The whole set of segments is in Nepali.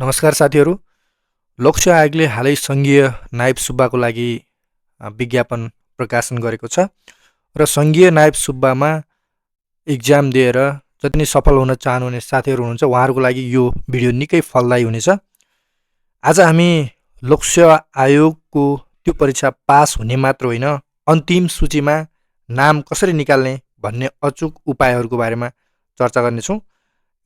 नमस्कार साथीहरू। लोकसेवा आयोगले हालै सङ्घीय नायब सुब्बाको लागि विज्ञापन प्रकाशन गरेको छ र सङ्घीय नायब सुब्बामा इक्जाम दिएर जति नै सफल हुन चाहनुहुने साथीहरू हुनुहुन्छ उहाँहरूको लागि यो भिडियो निकै फलदायी हुनेछ। आज हामी लोकसेवा आयोगको त्यो परीक्षा पास हुने मात्र होइन, अन्तिम सूचीमा नाम कसरी निकाल्ने भन्ने अचूक उपायहरूको बारेमा चर्चा गर्नेछौँ।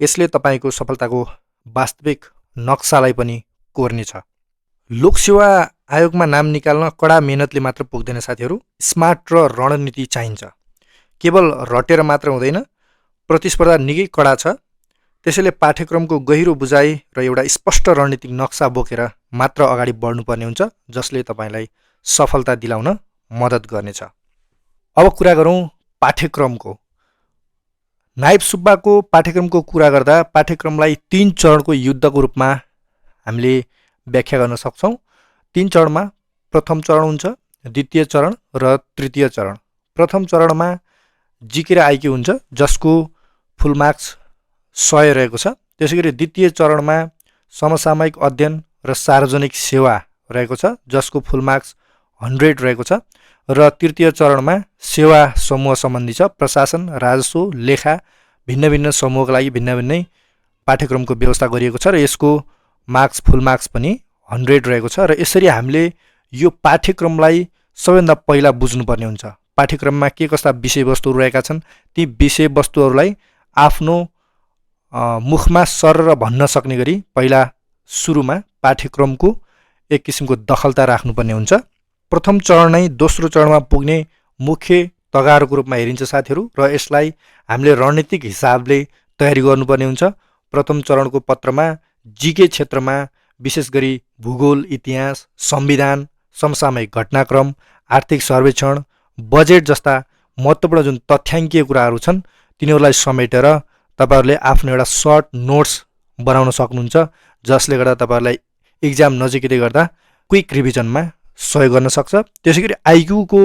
यसले तपाईँको सफलताको वास्तविक नक्सालाई पनि कोर्नेछ। लोकसेवा आयोगमा नाम निकाल्न कडा मेहनतले मात्र पुग्दैन साथीहरू, स्मार्ट र रणनीति चाहिन्छ। केवल रटेर मात्र हुँदैन, प्रतिस्पर्धा निकै कडा छ। त्यसैले पाठ्यक्रमको गहिरो बुझाइ र एउटा स्पष्ट रणनीतिक नक्सा बोकेर मात्र अगाडि बढ्नुपर्ने हुन्छ, जसले तपाईँलाई सफलता दिलाउन मद्दत गर्नेछ। अब कुरा गरौँ पाठ्यक्रमको। नायब सुब्बाको पाठ्यक्रमको कुरा गर्दा पाठ्यक्रमलाई 3 चरणको युद्धको रूपमा हामीले व्याख्या गर्न सक्छौँ। 3 चरणमा प्रथम चरण हुन्छ, द्वितीय चरण र तृतीय चरण। प्रथम चरणमा जिके र आइक्यू हुन्छ, जसको फुल मार्क्स 100 रहेको छ। त्यसैगरी द्वितीय चरणमा समसामयिक अध्ययन र सार्वजनिक सेवा रहेको छ, जसको फुल मार्क्स 100 रहेको छ। र तृतीय चरणमा सेवा समूह सम्बन्धी छ, प्रशासन, राजस्व, लेखा, भिन्न भिन्न समूहका लागि भिन्न भिन्नै पाठ्यक्रमको व्यवस्था गरिएको छ र यसको मार्क्स फुल मार्क्स पनि 100 रहेको छ। र यसरी हामीले यो पाठ्यक्रमलाई सबैभन्दा पहिला बुझ्नुपर्ने हुन्छ। पाठ्यक्रममा के कस्ता विषयवस्तुहरू रहेका छन्, ती विषयवस्तुहरूलाई आफ्नो मुखमा सरर भन्न सक्ने गरी पहिला सुरुमा पाठ्यक्रमको एक किसिमको दखलता राख्नुपर्ने हुन्छ। प्रथम चरण नै दोस्रो चरणमा पुग्ने मुख्य तगारोको रूपमा हेरिन्छ साथीहरू, र यसलाई हामीले रणनीतिक हिसाबले तयारी गर्नुपर्ने हुन्छ। प्रथम चरणको पत्रमा जिके क्षेत्रमा विशेष गरी भूगोल, इतिहास, संविधान, समसामयिक घटनाक्रम, आर्थिक सर्वेक्षण, बजेट जस्ता महत्त्वपूर्ण जुन तथ्याङ्कीय कुराहरू छन् तिनीहरूलाई समेटेर तपाईँहरूले आफ्नो एउटा सर्ट नोट्स बनाउन सक्नुहुन्छ, जसले गर्दा तपाईँहरूलाई इक्जाम नजिकै गर्दा क्विक रिभिजनमा सहयोग गर्न सक्छ। त्यसैगरी आइक्यूको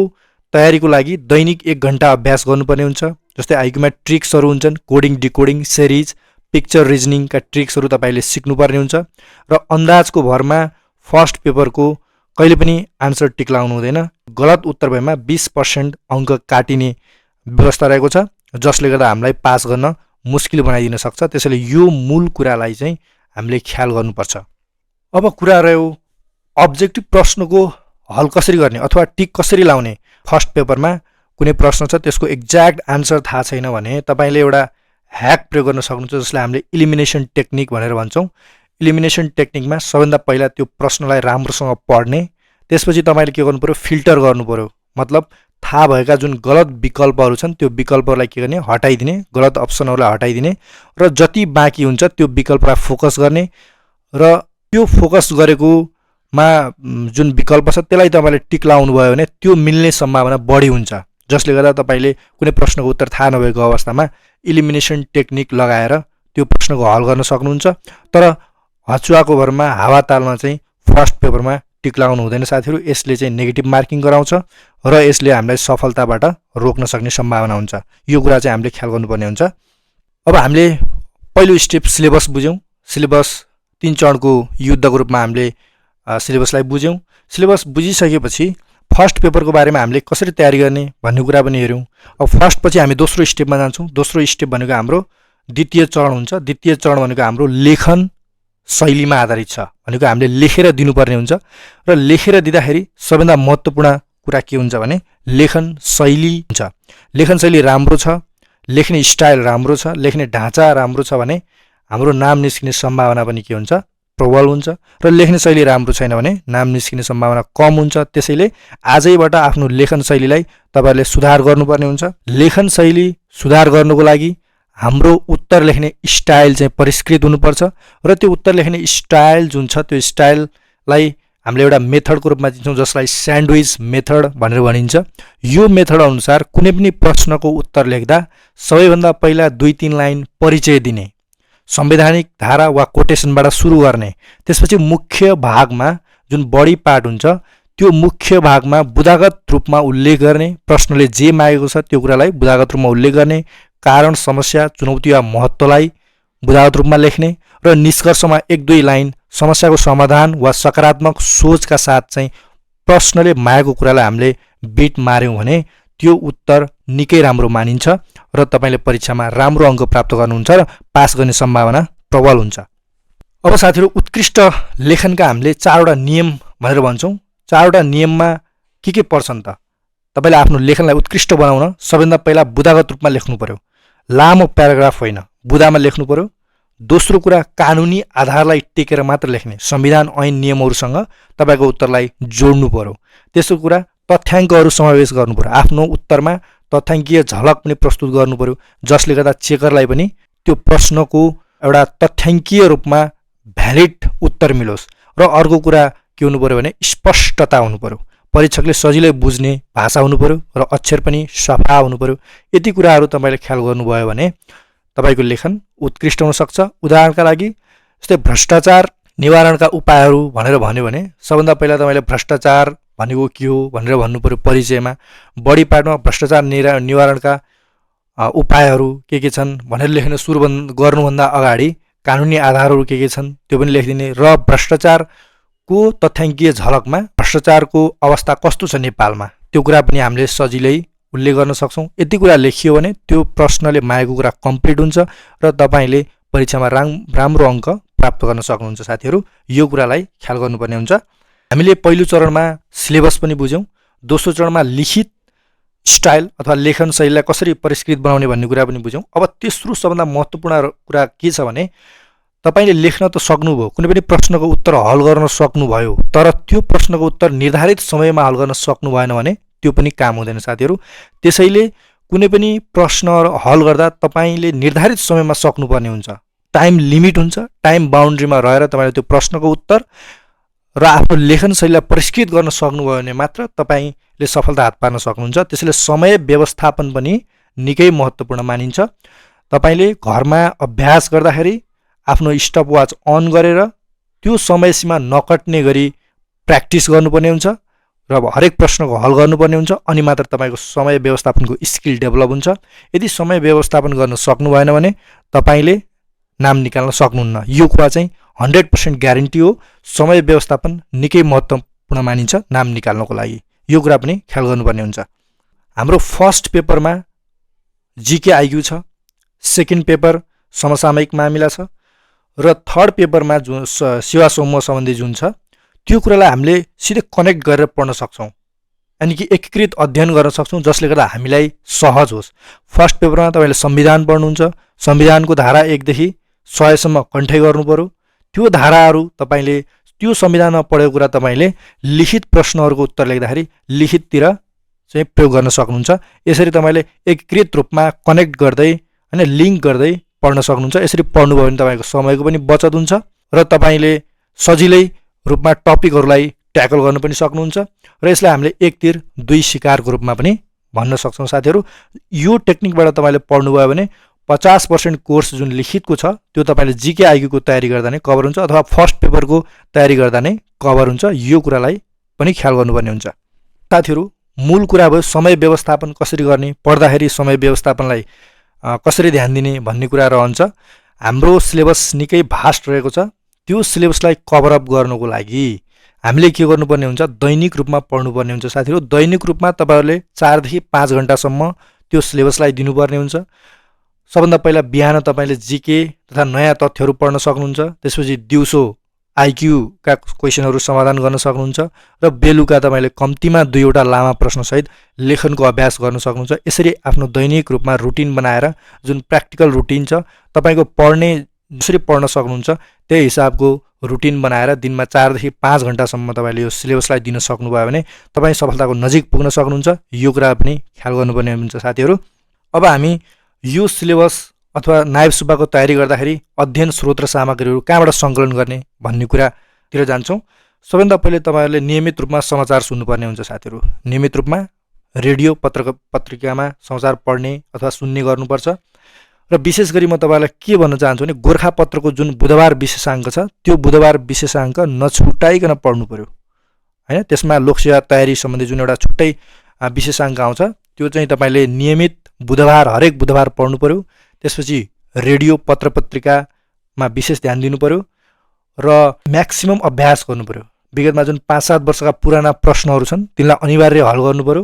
तयारीको लागि दैनिक 1 घण्टा अभ्यास गर्नुपर्ने हुन्छ। जस्तै आइक्यूमा ट्रिक्सहरू हुन्छन्, कोडिङ, डिकोडिङ, सिरिज, पिक्चर रिजनिङका ट्रिक्सहरू तपाईँले सिक्नुपर्ने हुन्छ। र अन्दाजको भरमा फर्स्ट पेपरको कहिले पनि आन्सर टिक लाउनु हुँदैन। गलत उत्तर भएमा 20% अङ्क काटिने व्यवस्था रहेको छ, जसले गर्दा हामीलाई पास गर्न मुस्किल बनाइदिन सक्छ। त्यसैले यो मूल कुरालाई चाहिँ हामीले ख्याल गर्नुपर्छ। अब कुरा रह्यो अब्जेक्टिभ प्रश्नको हल कसरी गर्ने अथवा टिक कसरी लाउने। फर्स्ट पेपरमा कुनै प्रश्न छ, त्यसको एक्ज्याक्ट आन्सर थाहा छैन भने तपाईँले एउटा ह्याक प्रयोग गर्न सक्नुहुन्छ, जसलाई हामीले इलिमिनेसन टेक्निक भनेर भन्छौँ। इलिमिनेसन टेक्निकमा सबैभन्दा पहिला त्यो प्रश्नलाई राम्रोसँग पढ्ने, त्यसपछि तपाईँले के गर्नु पर्यो, फिल्टर गर्नु पर्यो। मतलब थाहा भएका जुन गलत विकल्पहरू छन् त्यो विकल्पहरूलाई के गर्ने, हटाइदिने, गलत अप्सनहरूलाई हटाइदिने, र जति बाँकी हुन्छ त्यो विकल्पलाई फोकस गर्ने। र त्यो फोकस गरेकोमा जुन विकल्प छ त्यसलाई तपाईँले टिक लाउनु भयो भने त्यो मिल्ने सम्भावना बढी हुन्छ, जसले गर्दा तपाईँले कुनै प्रश्नको उत्तर थाहा नभएको अवस्थामा इलिमिनेसन टेक्निक लगाएर त्यो प्रश्नको हल गर्न सक्नुहुन्छ। तर हचुवाको भरमा हावा तालमा चाहिँ फर्स्ट पेपरमा टिक लाउनु हुँदैन साथीहरू। यसले चाहिँ नेगेटिभ मार्किङ गराउँछ र यसले हामीलाई सफलताबाट रोक्न सक्ने सम्भावना हुन्छ। यो कुरा चाहिँ हामीले ख्याल गर्नुपर्ने हुन्छ। अब हामीले पहिलो स्टेप सिलेबस बुझ्यौँ। सिलेबस 3 चरणको युद्धको रूपमा हामीले सिलेबसलाई बुझ्यौँ। सिलेबस बुझिसकेपछि फर्स्ट पेपरको बारेमा हामीले कसरी तयारी गर्ने भन्ने कुरा पनि हेऱ्यौँ। अब फर्स्ट पछि हामी दोस्रो स्टेपमा जान्छौँ। दोस्रो स्टेप भनेको हाम्रो द्वितीय चरण हुन्छ। द्वितीय चरण भनेको हाम्रो लेखन शैलीमा आधारित छ, भनेको हामीले लेखेर दिनुपर्ने हुन्छ। र लेखेर दिँदाखेरि सबैभन्दा महत्त्वपूर्ण कुरा के हुन्छ भने लेखन शैली हुन्छ। लेखन शैली राम्रो छ, लेख्ने स्टाइल राम्रो छ, लेख्ने ढाँचा राम्रो छ भने हाम्रो नाम निस्किने सम्भावना पनि के हुन्छ, प्रबल हुन्छ। र लेख्ने शैली राम्रो छैन भने नाम निस्किने सम्भावना कम हुन्छ। त्यसैले आजैबाट आफ्नो लेखन शैलीलाई तपाईँहरूले सुधार गर्नुपर्ने हुन्छ। लेखन शैली सुधार गर्नुको लागि हाम्रो उत्तर लेख्ने स्टाइल चाहिँ परिष्कृत हुनुपर्छ, र त्यो उत्तर लेख्ने स्टाइल जुन छ त्यो स्टाइललाई हामीले एउटा मेथडको रूपमा दिन्छौँ, जसलाई स्यान्डविच मेथड भनेर भनिन्छ। यो मेथड अनुसार कुनै पनि प्रश्नको उत्तर लेख्दा सबैभन्दा पहिला 2-3 लाइन परिचय दिने, संवैधानिक धारा वा कोटेसनबाट सुरु गर्ने, त्यसपछि मुख्य भागमा जुन बढी पार्ट हुन्छ त्यो मुख्य भागमा बुदागत रूपमा उल्लेख गर्ने, प्रश्नले जे मागेको छ त्यो कुरालाई बुदागत रूपमा उल्लेख गर्ने, कारण, समस्या, चुनौती वा महत्त्वलाई बुदागत रूपमा लेख्ने र निष्कर्षमा 1-2 लाइन समस्याको समाधान वा सकारात्मक सोचका साथ चाहिँ प्रश्नले मागेको कुरालाई हामीले बिट मार्यौँ भने त्यो उत्तर निकै राम्रो मानिन्छ र तपाईँले परीक्षामा राम्रो अङ्क प्राप्त गर्नुहुन्छ र पास गर्ने सम्भावना प्रबल हुन्छ। अब साथीहरू, उत्कृष्ट लेखनका हामीले 4वटा नियम भनेर भन्छौँ। 4वटा नियममा के पर्छन् त? तपाईँले आफ्नो लेखनलाई उत्कृष्ट बनाउन सबैभन्दा पहिला बुदागत रूपमा लेख्नु पर्यो, लामो प्याराग्राफ होइन, बुदामा लेख्नु पर्यो। दोस्रो कुरा, कानुनी आधारलाई टेकेर मात्र लेख्ने, संविधान ऐन नियमहरूसँग तपाईँको उत्तरलाई जोड्नु पर्यो। तेस्रो कुरा, तथ्याङ्कहरू समावेश गर्नु पर्यो। आफ्नो उत्तरमा तथ्याङ्कीय झलक पनि प्रस्तुत गर्नु पर्यो, जसले गर्दा चेकरलाई पनि त्यो प्रश्नको एउटा तथ्याङ्कीय रूपमा भ्यालिड उत्तर मिलोस्। र अर्को कुरा के हुनु पर्यो भने स्पष्टता हुनु पर्यो। परीक्षकले सजिलै बुझ्ने भाषा हुनु पर्यो र अक्षर पनि सफा हुनु पर्यो। यति कुराहरू तपाईँले ख्याल गर्नुभयो भने तपाईँको लेखन उत्कृष्ट हुन सक्छ। उदाहरणका लागि जस्तै भ्रष्टाचार निवारणका उपायहरू भनेर भन्यो भने सबभन्दा पहिला तपाईँले भ्रष्टाचार भनेको के हो भनेर भन्नु पर्यो। परिचयमा बढी पार्टमा भ्रष्टाचार निवारणका उपायहरू के छन् भनेर लेख्न सुरु गर्नुभन्दा अगाडि कानुनी आधारहरू के छन् त्यो पनि लेखिदिने र भ्रष्टाचारको तथ्याङ्कीय झलकमा भ्रष्टाचारको अवस्था कस्तो छ नेपालमा त्यो कुरा पनि हामीले सजिलै उल्लेख गर्न सक्छौँ। यति कुरा लेखियो भने त्यो प्रश्नले मागेको कुरा कम्प्लिट हुन्छ र तपाईँले परीक्षामा राम्रो अङ्क प्राप्त गर्न सक्नुहुन्छ। साथीहरू, यो कुरालाई ख्याल गर्नुपर्ने हुन्छ। हामीले पहिलो चरणमा सिलेबस पनि बुझ्यौँ, दोस्रो चरणमा लिखित स्टाइल अथवा लेखन शैलीलाई कसरी परिष्कृत बनाउने भन्ने कुरा पनि बुझ्यौँ। अब तेस्रो सबभन्दा महत्त्वपूर्ण कुरा के छ भने तपाईँले लेख्न त सक्नुभयो, कुनै पनि प्रश्नको उत्तर हल गर्न सक्नुभयो, तर त्यो प्रश्नको उत्तर निर्धारित समयमा हल गर्न सक्नु भएन भने त्यो पनि काम हुँदैन साथीहरू। त्यसैले कुनै पनि प्रश्न हल गर्दा तपाईँले निर्धारित समयमा सक्नुपर्ने हुन्छ। टाइम लिमिट हुन्छ। टाइम बााउन्ड्रीमा रहेर तपाईँले त्यो प्रश्नको उत्तर र आफ्नो लेखन शैलीलाई परिष्कृत गर्न सक्नुभयो भने मात्र तपाईँले सफलता हात पार्न सक्नुहुन्छ। त्यसैले समय व्यवस्थापन पनि निकै महत्त्वपूर्ण मानिन्छ। तपाईँले घरमा अभ्यास गर्दाखेरि आफ्नो स्टपवाच अन गरेर त्यो समय सीमा नकट्ने गरी प्र्याक्टिस गर्नुपर्ने हुन्छ र हरेक प्रश्नको हल गर्नुपर्ने हुन्छ। अनि मात्र तपाईँको समय व्यवस्थापनको स्किल डेभलप हुन्छ। यदि समय व्यवस्थापन गर्न सक्नु भएन भने तपाईँले नाम निकाल्न सक्नुहुन्न। यो कुरा चाहिँ 100% ग्यारेन्टी हो। समय व्यवस्थापन निकै महत्त्वपूर्ण मानिन्छ नाम निकाल्नको लागि। यो कुरा पनि ख्याल गर्नुपर्ने हुन्छ। हाम्रो फर्स्ट पेपरमा जीके आइक्यू छ, सेकेन्ड पेपर समसामयिक मामिला छ र थर्ड पेपरमा जुन सेवा समूह सम्बन्धी जुन छ त्यो कुरालाई हामीले सिधै कनेक्ट गरेर पढ्न सक्छौँ, यानि कि एकीकृत अध्ययन गर्न सक्छौँ, जसले गर्दा हामीलाई सहज होस्। फर्स्ट पेपरमा तपाईँले संविधान पढ्नुहुन्छ, संविधानको धारा 1 देखि 100 सम्म कण्ठै गर्नु पर्यो। त्यो धाराहरू तपाईँले त्यो संविधानमा पढेको कुरा तपाईँले लिखित प्रश्नहरूको उत्तर लेख्दाखेरि लिखिततिर चाहिँ प्रयोग गर्न सक्नुहुन्छ। यसरी तपाईँले एकीकृत रूपमा कनेक्ट गर्दै हैन लिङ्क गर्दै पढ्न सक्नुहुन्छ। यसरी पढ्नुभयो भने तपाईँको समयको पनि बचत हुन्छ र तपाईँले सजिलै रूपमा टपिकहरूलाई ट्याकल गर्नु पनि सक्नुहुन्छ र यसलाई हामीले एक तीर दुई शिकारको रूपमा पनि भन्न सक्छौँ। साथीहरू, यो टेक्निकबाट तपाईँले पढ्नुभयो भने 50% कोर्स जुन लिखितको छ त्यो तपाईँले जीके आइक्यूको तयारी गर्दा नै कभर हुन्छ अथवा फर्स्ट पेपरको तयारी गर्दा नै कभर हुन्छ। यो कुरालाई पनि ख्याल गर्नुपर्ने हुन्छ। साथीहरू, मूल कुरा भयो समय व्यवस्थापन कसरी गर्ने, पढ्दाखेरि समय व्यवस्थापनलाई कसरी ध्यान दिने भन्ने कुरा रहन्छ। हाम्रो सिलेबस निकै भास्ट रहेको छ। त्यो सिलेबसलाई कभरअप गर्नको लागि हामीले के गर्नुपर्ने हुन्छ, दैनिक रूपमा पढ्नुपर्ने हुन्छ। साथीहरू, दैनिक रूपमा तपाईँहरूले 4 देखि 5 घण्टासम्म त्यो सिलेबसलाई दिनुपर्ने हुन्छ। सबभन्दा पहिला बिहान तपाईँले जीके तथा नयाँ तथ्यहरू पढ्न सक्नुहुन्छ, त्यसपछि दिउँसो आइक्यूका क्वेसनहरू समाधान गर्न सक्नुहुन्छ र बेलुका तपाईँले कम्तीमा 2वटा लामा प्रश्नसहित लेखनको अभ्यास गर्न सक्नुहुन्छ। यसरी आफ्नो दैनिक रूपमा रुटिन बनाएर जुन प्र्याक्टिकल रुटिन छ तपाईँको पढ्ने जसरी पढ्न सक्नुहुन्छ त्यही हिसाबको रुटिन बनाएर दिनमा 4 देखि 5 घण्टासम्म तपाईँले यो सिलेबसलाई दिन सक्नुभयो भने तपाईँ सफलताको नजिक पुग्न सक्नुहुन्छ। यो कुरा पनि ख्याल गर्नुपर्ने हुन्छ। साथीहरू, अब हामी यो सिलेबस अथवा नायब सुब्बाको तयारी गर्दाखेरि अध्ययन स्रोत र सामग्रीहरू कहाँबाट सङ्कलन गर्ने भन्ने कुरातिर जान्छौँ। सबैभन्दा पहिले तपाईँहरूले नियमित रूपमा समाचार सुन्नुपर्ने हुन्छ। साथीहरू, नियमित रूपमा रेडियो पत्रिकामा समाचार पढ्ने अथवा सुन्ने गर्नुपर्छ र विशेष गरी म तपाईँलाई के भन्न चाहन्छु भने गोर्खापत्रको जुन बुधबार विशेषाङ्क छ त्यो बुधबार विशेषाङ्क नछुटाइकन पढ्नु पर्यो हैन। त्यसमा लोकसेवा तयारी सम्बन्धी जुन एउटा छुट्टै विशेषाङ्क आउँछ त्यो चाहिँ तपाईँले नियमित बुधबार हरेक बुधबार पढ्नु पर्यो। त्यसपछि रेडियो पत्रपत्रिकामा विशेष ध्यान दिनु पर्यो। र म्याक्सिमम अभ्यास गर्नु पर्यो। विगतमा जुन 5-7 वर्षका पुराना प्रश्नहरू छन् तिनलाई अनिवार्य हल गर्नु पर्यो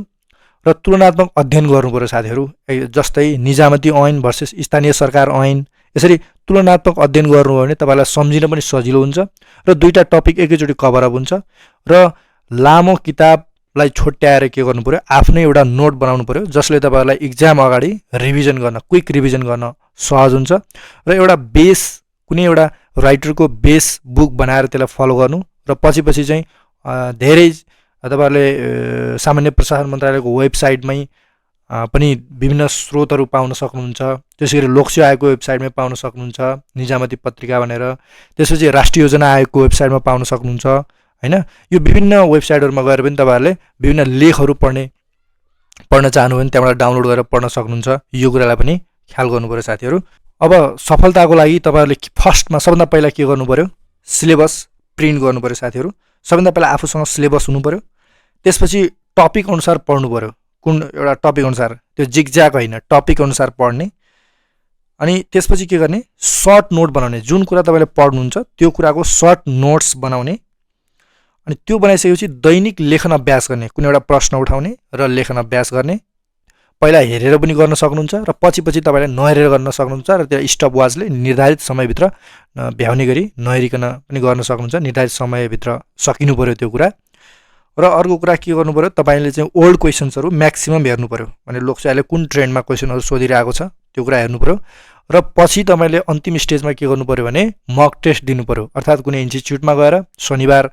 र तुलनात्मक अध्ययन गर्नु पर्यो साथीहरू। जस्तै निजामती ऐन भर्सेस स्थानीय सरकार ऐन, यसरी तुलनात्मक अध्ययन गर्नुभयो भने तपाईँलाई सम्झिन पनि सजिलो हुन्छ र दुईटा टपिक एकैचोटि कभर अप हुन्छ। र लामो किताबलाई छुट्याएर के गर्नु पर्यो, आफ्नै एउटा नोट बनाउनु पर्यो जसले तपाईँहरूलाई इक्जाम अगाडि रिभिजन गर्न, क्विक रिभिजन गर्न सहज हुन्छ। र एउटा बेस, कुनै एउटा राइटरको बेस बुक बनाएर त्यसलाई फलो गर्नु र पछि चाहिँ धेरै तपाईँहरूले सामान्य प्रशासन मन्त्रालयको वेबसाइटमै पनि विभिन्न स्रोतहरू पाउन सक्नुहुन्छ। त्यसैगरी लोकसेवा आयोगको वेबसाइटमै पाउन सक्नुहुन्छ निजामती पत्रिका भनेर। त्यसपछि राष्ट्रिय योजना आयोगको वेबसाइटमा पाउन सक्नुहुन्छ हैन। यो विभिन्न वेबसाइटहरुमा गएर पनि तपाईहरुले विभिन्न लेखहरू पढ्न चाहनु भने त्यहाँबाट डाउनलोड गरेर पढ्न सक्नुहुन्छ। यो कुरालाई पनि ख्याल गर्नु पर्यो साथीहरु। अब सफलताको लागि तपाईहरुले फर्स्टमा सबभन्दा पहिला के गर्नु पर्यो, सिलेबस प्रिन्ट गर्नु पर्यो साथीहरु। सबभन्दा पहिला आफूसँग सिलेबस हुनु पर्यो। त्यसपछि टपिक अनुसार पढ्नु पर्यो। कुन एउटा टपिक अनुसार, त्यो जिगज्याग हैन, टपिक अनुसार पढ्ने। अनि त्यसपछि के गर्ने, सर्ट नोट बनाउने। जुन कुरा तपाईले पढ्नुहुन्छ त्यो कुराको सर्ट नोट्स बनाउने। अनि त्यो बनाइसकेपछि दैनिक लेखन अभ्यास गर्ने। कुनै एउटा प्रश्न उठाउने र लेखन अभ्यास गर्ने। पहिला हेरेर पनि गर्न सक्नुहुन्छ र पछि तपाईले नहेरेर गर्न सक्नुहुन्छ र त्यो स्टप वाचले निर्धारित समयभित्र भ्याउने गरी नहेरिकन पनि गर्न सक्नुहुन्छ। निर्धारित समयभित्र सकिनु पर्यो त्यो कुरा। र अर्को कुरा के गर्नु पर्यो, तपाईले चाहिँ ओल्ड क्वेशन्सहरु म्याक्सिमम हेर्नु पर्यो। भने लोकसेवाले कुन ट्रेन्डमा क्वेशनहरु सोधिरहेको छ त्यो कुरा हेर्नु पर्यो। र पछि तपाईले अन्तिम स्टेजमा के गर्नु पर्यो भने मक टेस्ट दिनु पर्यो। अर्थात कुनै इन्स्टिट्युटमा गएर शनिबार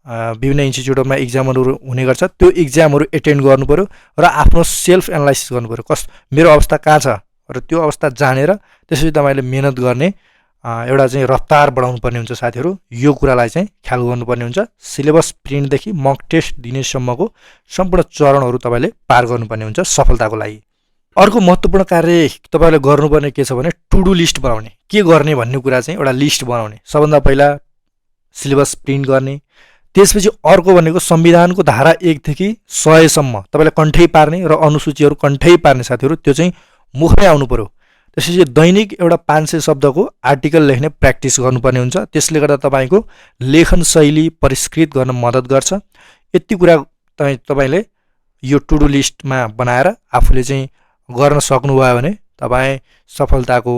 विभिन्न इन्स्टिट्युटमा एक्जामहरु हुने गर्छ, त्यो एक्जामहरु एटेन्ड गर्नु पर्यो र आफ्नो सेल्फ एनालाइसिस गर्नु पर्यो। मेरो अवस्था कहाँ छ र त्यो अवस्था जानेर त्यसपछि तपाईले मेहनत गर्ने एउटा चाहिँ रफ्तार बढाउनु पर्ने हुन्छ साथीहरु। यो कुरालाई चाहिँ ख्याल गर्नुपर्ने हुन्छ। सिलेबस प्रिन्टदेखि मक टेस्ट दिनेसम्मको सम्पूर्ण चरणहरु तपाईले पार गर्नुपर्ने हुन्छ सफलताको लागि। अर्को महत्त्वपूर्ण कार्य तपाईले गर्नुपर्ने के छ भने टु डु लिस्ट बनाउने। के गर्ने भन्ने कुरा चाहिँ एउटा लिस्ट बनाउने। सबभन्दा पहिला सिलेबस प्रिन्ट गर्ने। त्यसपछि अर्को भनेको संविधानको धारा 1 देखि 100 सम्म तपाईले कण्ठै पार्ने र अनुसूचीहरु कण्ठै पार्ने साथीहरु। त्यो चाहिँ मुखमै आउनु पर्यो। त्यसपछि दैनिक एउटा 500 शब्दको आर्टिकल लेख्ने प्र्याक्टिस गर्नुपर्ने हुन्छ। त्यसले गर्दा तपाईको लेखन शैली परिष्कृत गर्न मद्दत गर्छ। यति कुरा तपाईले यो टु डु लिस्टमा बनाएर आफूले चाहिँ गर्न सक्नुभयो भने तपाई सफलताको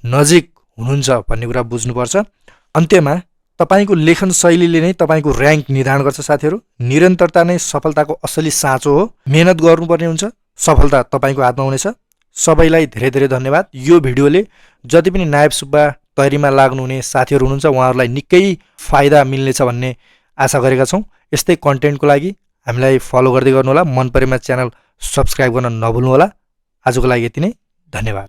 नजिक हुनुहुन्छ भन्ने कुरा बुझ्नुपर्छ। अन्त्यमा तपाईको लेखन शैलीले नै तपाईको र्याङ्क निर्धारण गर्छ साथीहरु। निरन्तरता नै सफलताको असली साँचो हो। मेहनत गर्नुपर्ने हुन्छ, सफलता तपाईको हातमा हुनेछ। सबैलाई धेरै धेरै धन्यवाद। यो भिडियोले जति पनि नायब सुब्बा तयारीमा लाग्नुहुने साथीहरु हुनुहुन्छ उहाँहरुलाई निकै फाइदा मिल्नेछ भन्ने आशा गरेका छौं। यस्तै कन्टेन्टको लागि हामीलाई फलो गर्दै गर्नु होला। मन परेमा च्यानल सब्स्क्राइब गर्न नभुल्नु होला। आजको लागि यति नै, धन्यवाद।